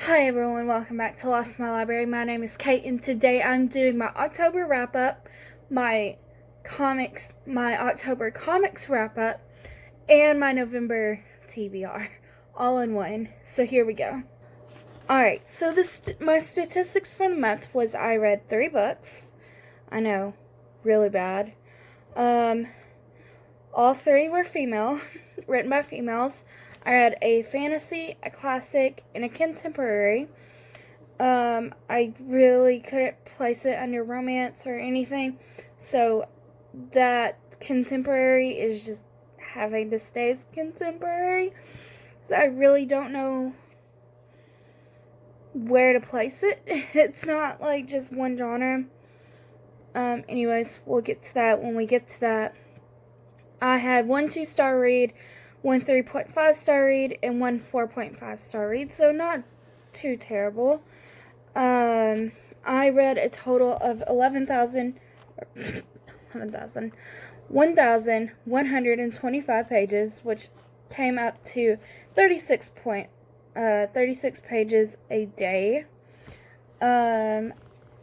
Hi everyone, welcome back to Lost My Library. My name is Kate, and today I'm doing my October wrap up, my October comics wrap up, and my November TBR, all in one. So here we go. Alright, so my statistics for the month was I read 3 books. I know, really bad. All 3 were female, written by females. I read a fantasy, a classic, and a contemporary. I really couldn't place it under romance or anything, so that contemporary is just having to stay as contemporary. So I really don't know where to place it. It's not like just one genre. Anyways, we'll get to that when we get to that. I had 1 2-star read, 1 3.5-star read, and 1 4.5-star read, so not too terrible. I read a total of 1,125 pages, which came up to 36 pages a day. And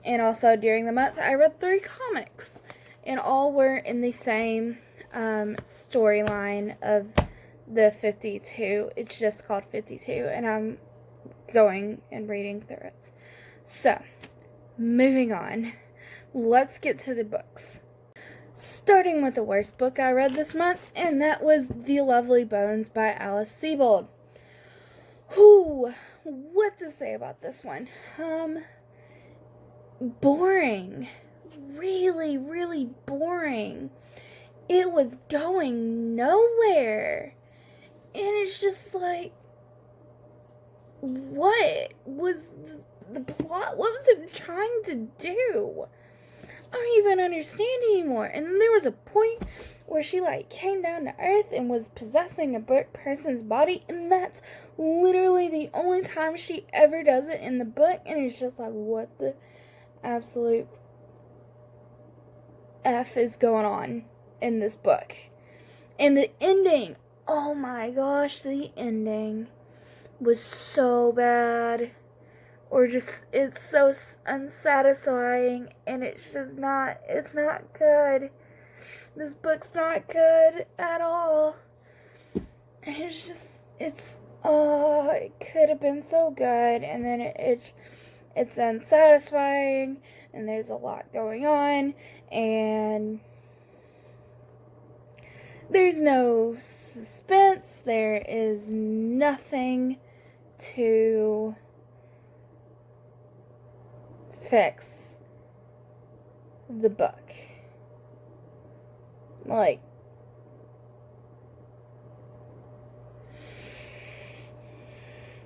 also during the month, I read 3 comics, and all were in the same storyline of the 52. It's just called 52, and I'm going and reading through it. So, moving on. Let's get to the books. Starting with the worst book I read this month, and that was The Lovely Bones by Alice Sebold. What to say about this one? Boring. Really, really boring. It was going nowhere. And it's just like, what was the plot? What was it trying to do? I don't even understand anymore. And then there was a point where she came down to earth and was possessing a person's body, and that's literally the only time she ever does it in the book. And it's just like, what the absolute F is going on in this book? And the ending, oh my gosh, the ending was so bad. Or just, it's so unsatisfying, and it's not good. This book's not good at all. It could have been so good, and then it's unsatisfying, and there's a lot going on, and there's no suspense, there is nothing to fix the book.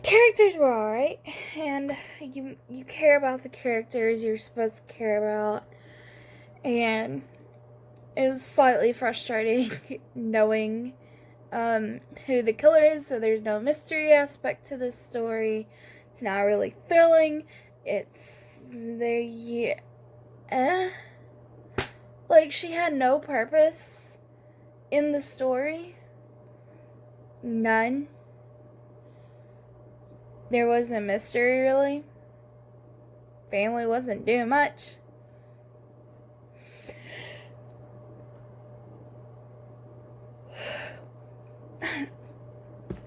Characters were alright, and you care about the characters you're supposed to care about, and it was slightly frustrating knowing who the killer is, so there's no mystery aspect to this story. It's not really thrilling. She had no purpose in the story. None. There wasn't a mystery, really. Family wasn't doing much.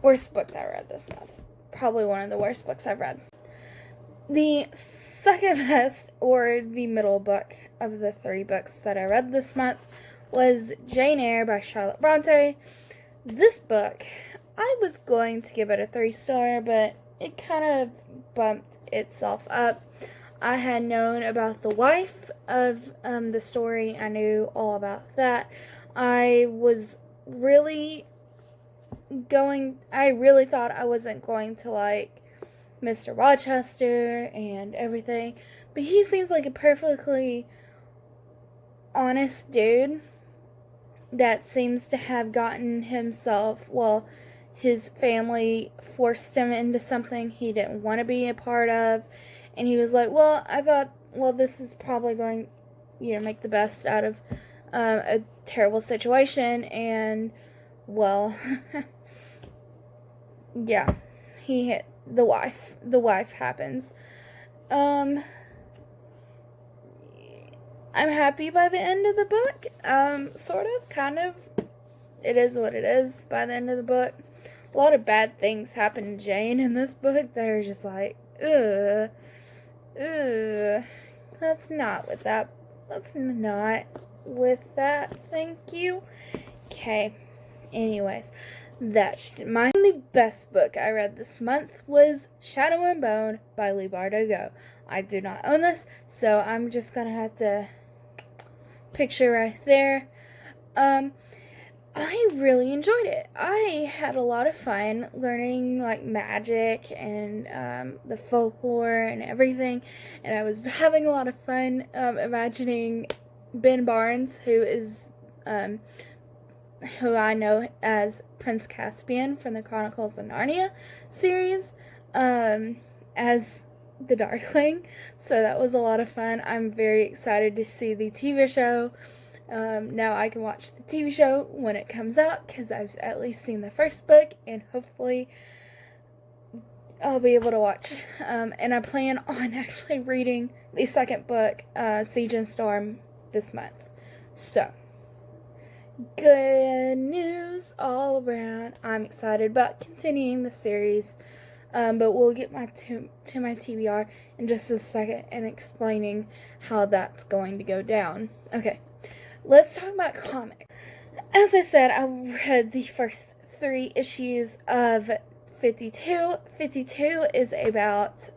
Worst book that I read this month. Probably one of the worst books I've read. The second best, or the middle book of the 3 books that I read this month, was Jane Eyre by Charlotte Bronte. This book, I was going to give it a 3-star, but it kind of bumped itself up. I had known about the wife of the story. I knew all about that. I really thought I wasn't going to like Mr. Rochester and everything, but he seems like a perfectly honest dude that seems to have gotten his family forced him into something he didn't want to be a part of, and he was like, this is probably going, make the best out of a terrible situation, and yeah, the wife happens. I'm happy by the end of the book. Sort of, kind of. It is what it is by the end of the book. A lot of bad things happen to Jane in this book that are just like, ugh. Let's not with that. Thank you. Okay. Anyways, my only best book I read this month was Shadow and Bone by Leigh Bardugo. I do not own this, so I'm just gonna have to picture right there. I really enjoyed it. I had a lot of fun learning like magic and the folklore and everything, and I was having a lot of fun imagining Ben Barnes, who I know as Prince Caspian from the Chronicles of Narnia series, as the Darkling. So that was a lot of fun. I'm very excited to see the TV show. Now I can watch the TV show when it comes out, because I've at least seen the first book, and hopefully I'll be able to watch. And I plan on actually reading the second book, Siege and Storm, this month. So, good news all around. I'm excited about continuing the series. But we'll get to my TBR in just a second and explaining how that's going to go down. Okay. Let's talk about comics. As I said, I read the first 3 issues of 52. 52 is about,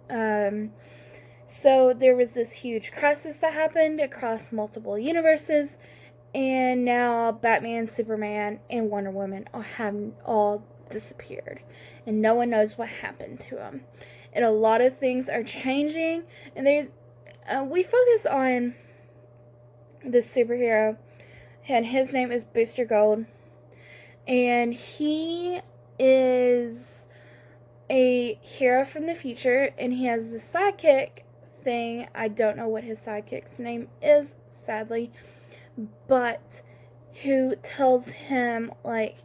so there was this huge crisis that happened across multiple universes, and now Batman, Superman, and Wonder Woman have all disappeared, and no one knows what happened to them. And a lot of things are changing, and we focus on this superhero, and his name is Booster Gold, and he is a hero from the future, and he has this sidekick thing. I don't know what his sidekick's name is, sadly, but who tells him like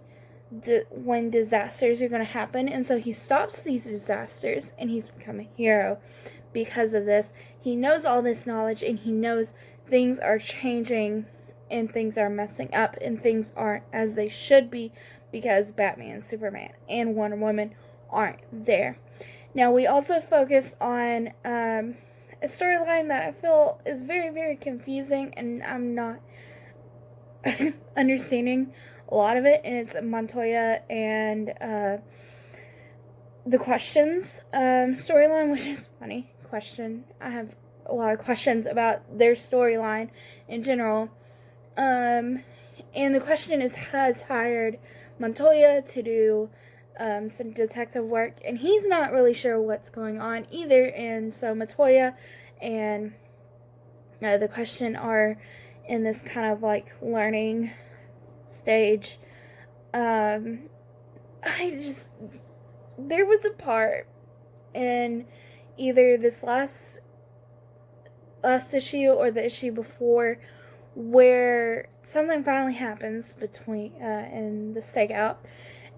when disasters are going to happen, and so he stops these disasters, and he's become a hero because of this. He knows all this knowledge, and he knows things are changing and things are messing up and things aren't as they should be because Batman, Superman, and Wonder Woman aren't there. Now, we also focus on a storyline that I feel is very, very confusing, and I'm not understanding a lot of it, and it's Montoya and the Questions storyline, which is funny. I have a lot of questions about their storyline in general. And the Question has hired Montoya to do some detective work, and he's not really sure what's going on either, and so Montoya and the Question are in this kind of like learning stage. There was a part in either this last issue or the issue before where something finally happens between in the stakeout,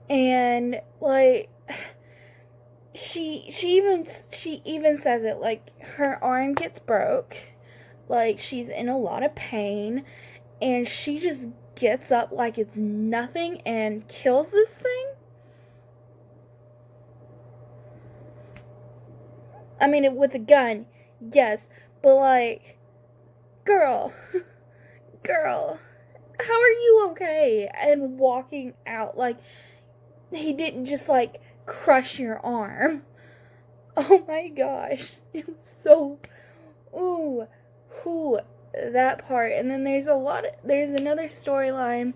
and like she even says it, like her arm gets broke, like she's in a lot of pain, and she just gets up like it's nothing and kills this thing. I mean, with a gun, yes, but like, girl, how are you okay? And walking out, like, he didn't just like crush your arm. Oh my gosh, it was so, that part. And then there's another storyline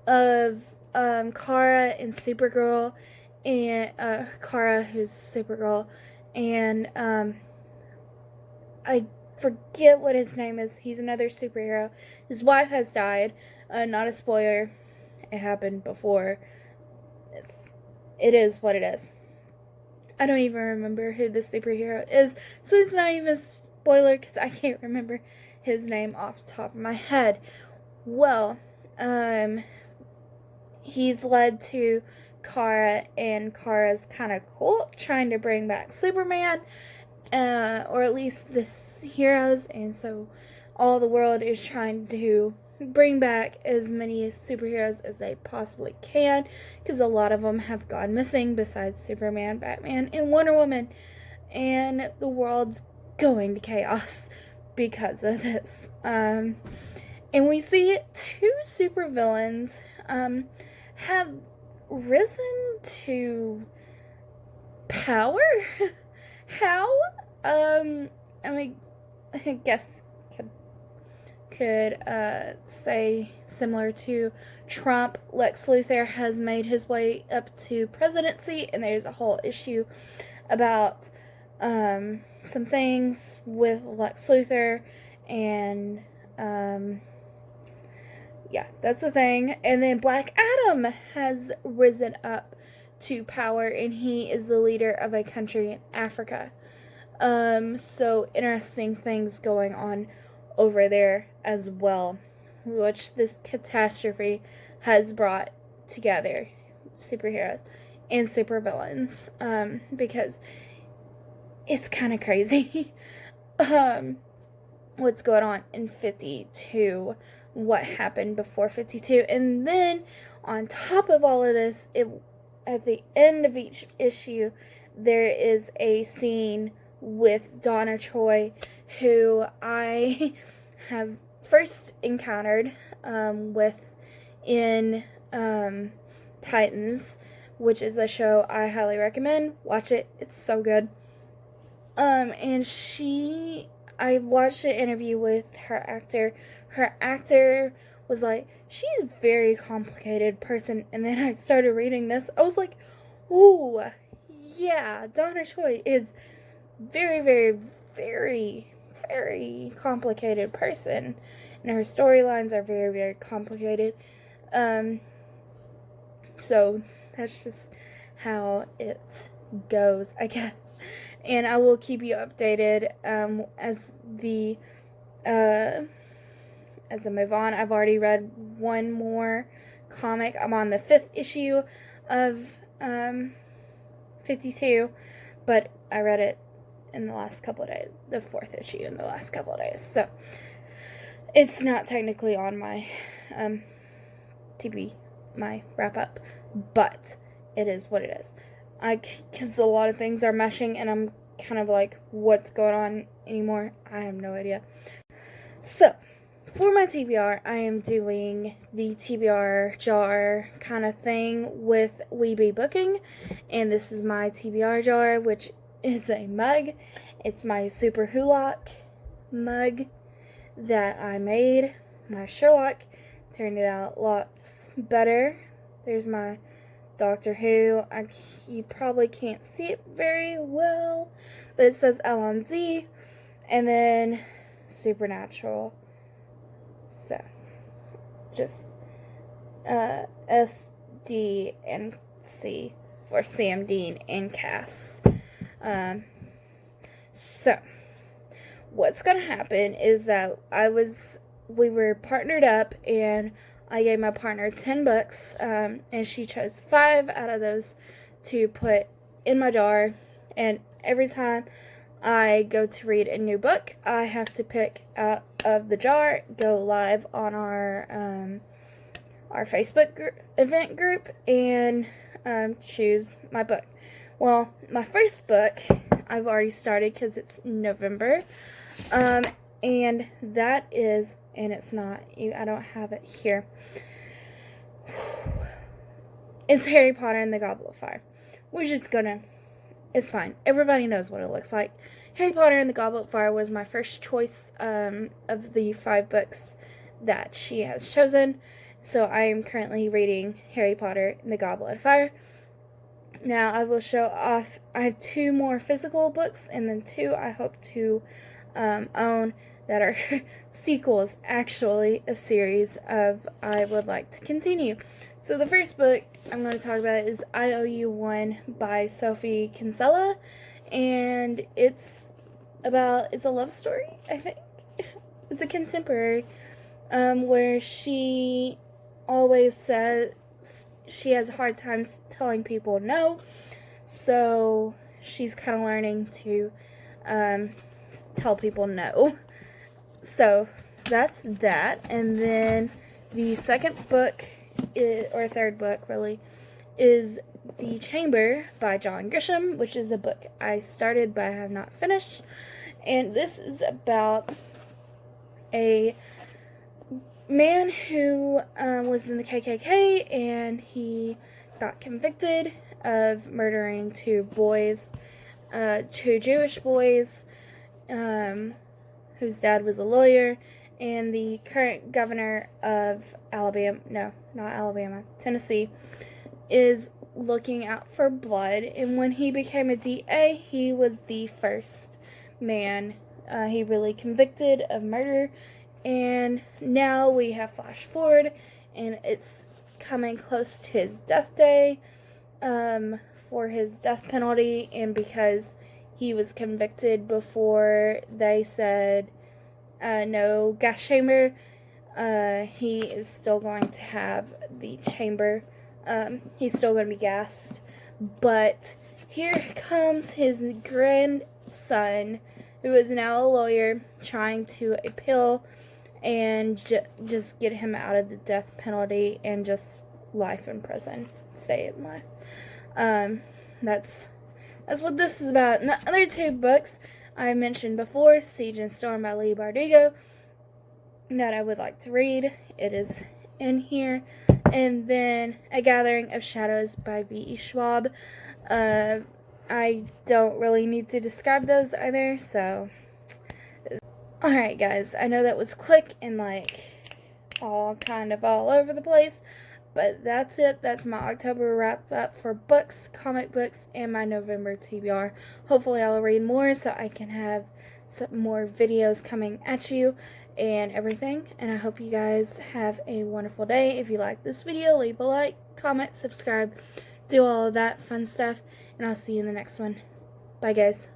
of Kara and Supergirl, and Kara, who's Supergirl, and I forget what his name is. He's another superhero. His wife has died. Not a spoiler. It happened before. It is what it is. I don't even remember who the superhero is, so it's not even a spoiler because I can't remember his name off the top of my head. Well, he's led to Kara and Kara's kind of cult trying to bring back Superman, or at least the heroes, and so all the world is trying to bring back as many superheroes as they possibly can, because a lot of them have gone missing besides Superman, Batman, and Wonder Woman, and the world's going to chaos because of this. And we see two supervillains have risen to power. How? I mean, I guess could say similar to Trump. Lex Luthor has made his way up to presidency, and there's a whole issue about some things with Lex Luthor, and yeah, that's the thing. And then Black Adam has risen up to power, and he is the leader of a country in Africa. So interesting things going on over there as well, which this catastrophe has brought together superheroes and supervillains, because it's kind of crazy what's going on in 52, what happened before 52, and then on top of all of this, at the end of each issue, there is a scene with Donna Troy, who I have first encountered in Titans, which is a show I highly recommend. Watch it; it's so good. And I watched an interview with her actor. Her actor was like, she's a very complicated person. And then I started reading this. I was like, ooh, yeah, Donna Troy is very, very, very, very complicated person. And her storylines are very, very complicated. So that's just how it goes, I guess. And I will keep you updated as I move on. I've already read one more comic. I'm on the 5th issue of 52, but I read it in the last couple of days. The 4th issue in the last couple of days. So it's not technically on my my wrap up, but it is what it is. Because a lot of things are meshing, and I'm kind of like, what's going on anymore? I have no idea. So, for my TBR, I am doing the TBR jar kind of thing with Weeby Booking, and this is my TBR jar, which is a mug. It's my Super Hulock mug that I made. My Sherlock turned it out lots better. There's my Doctor Who. You probably can't see it very well, but it says L on Z, and then Supernatural. So, just S, D, and C for Sam, Dean, and Cass. So, what's gonna happen is that we were partnered up, and I gave my partner 10 books, and she chose 5 out of those to put in my jar, and every time I go to read a new book, I have to pick out of the jar, go live on our Facebook event group, and choose my book. Well, my first book I've already started because it's November, and that is, and it's not, I don't have it here. It's Harry Potter and the Goblet of Fire. We're just gonna, it's fine. Everybody knows what it looks like. Harry Potter and the Goblet of Fire was my first choice of the 5 books that she has chosen. So I am currently reading Harry Potter and the Goblet of Fire. Now I will show off, I have 2 more physical books, and then 2 I hope to own that are sequels, actually, of series of I would like to continue. So the first book I'm going to talk about is IOU1 by Sophie Kinsella, and it's a love story, I think. It's a contemporary, where she always says she has a hard time telling people no, so she's kind of learning to tell people no. So that's that. And then the second book, or third book really, is The Chamber by John Grisham, which is a book I started but I have not finished. And this is about a man who was in the KKK, and he got convicted of murdering two Jewish boys, whose dad was a lawyer, and the current governor of Tennessee, is looking out for blood. And when he became a DA, he was the first man he really convicted of murder. And now we have flash forward, and it's coming close to his death day for his death penalty. And because he was convicted before they said no gas chamber, he is still going to have the chamber. He's still going to be gassed. But here comes his grandson, who is now a lawyer, trying to appeal and just get him out of the death penalty and just life in prison, stay in life. That's what this is about. And the other two books I mentioned before, Siege and Storm by Lee Bardugo, that I would like to read. It is in here. And then A Gathering of Shadows by V.E. Schwab. I don't really need to describe those either, so. Alright guys, I know that was quick and all over the place, but that's it. That's my October wrap up for books, comic books, and my November TBR. Hopefully I'll read more so I can have some more videos coming at you and everything. And I hope you guys have a wonderful day. If you like this video, leave a like, comment, subscribe, do all of that fun stuff, and I'll see you in the next one. Bye guys.